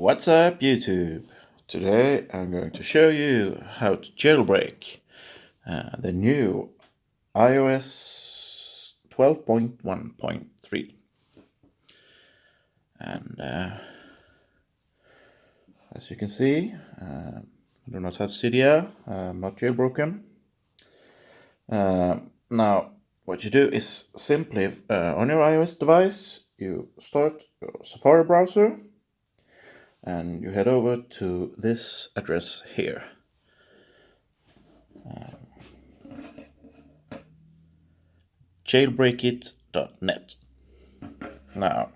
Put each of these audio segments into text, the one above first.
What's up, YouTube? Today I'm going to show you how to jailbreak the new iOS 12.1.3. And as you can see, I do not have Cydia, I'm not jailbroken. Now, what you do is simply on your iOS device, you start your Safari browser and you head over to this address here. Jailbreakit.net. Now,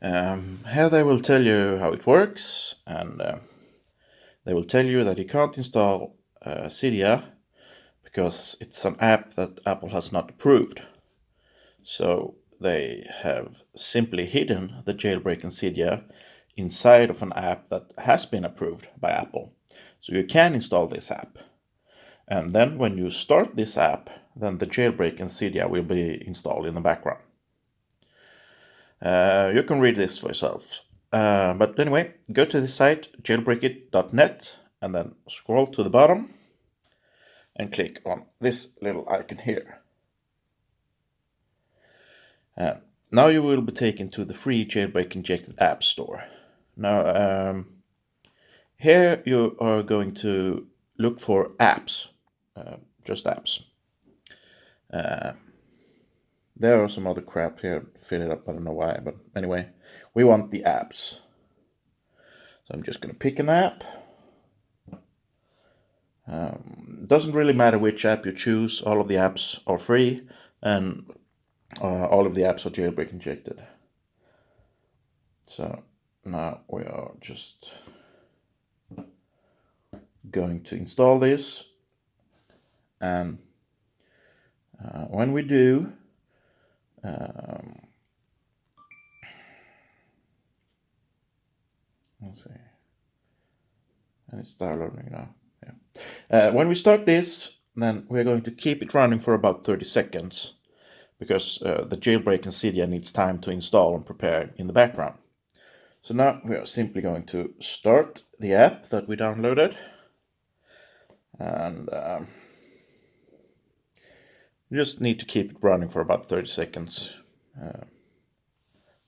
here they will tell you how it works, and they will tell you that you can't install Cydia because it's an app that Apple has not approved. So they have simply hidden the jailbreaking Cydia inside of an app that has been approved by Apple. So you can install this app. And then when you start this app, then the jailbreaking Cydia will be installed in the background. You can read this for yourself. But anyway, go to the site jailbreakit.net and then scroll to the bottom and click on this little icon here. Now you will be taken to the free Jailbreak Injected App Store. Now, here you are going to look for apps, just apps. There are some other crap here, fill it up, I don't know why, but anyway, we want the apps. So I'm just going to pick an app. Doesn't really matter which app you choose, all of the apps are free, and all of the apps are jailbreak injected. So now we are just going to install this, and when we do, let's see, and it's downloading now. Yeah. When we start this, then we're going to keep it running for about 30 seconds because the jailbreaking Cydia needs time to install and prepare in the background. So now we are simply going to start the app that we downloaded, and you just need to keep it running for about 30 seconds.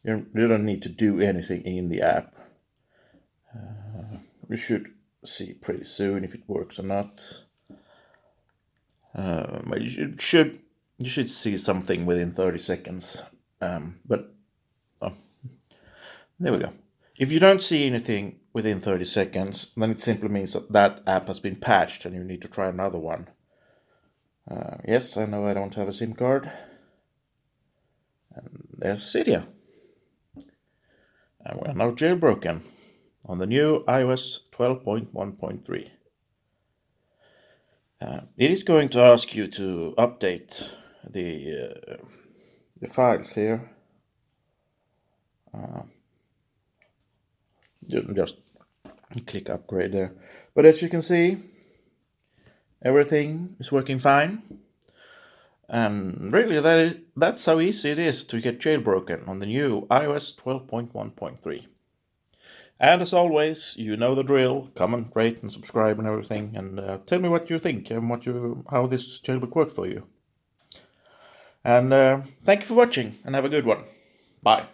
You don't need to do anything in the app. You should see pretty soon if it works or not. But you should see something within 30 seconds. But there we go. If you don't see anything within 30 seconds, then it simply means that that app has been patched and you need to try another one. Yes, I know I don't have a SIM card. And there's Cydia. And we're now jailbroken on the new iOS 12.1.3. It is going to ask you to update the files here. Just click upgrade there. But as you can see, everything is working fine. And really, that's how easy it is to get jailbroken on the new iOS 12.1.3. And as always, you know the drill. Comment, rate, and subscribe and everything. And tell me what you think and how this jailbreak worked for you. And thank you for watching, and have a good one. Bye.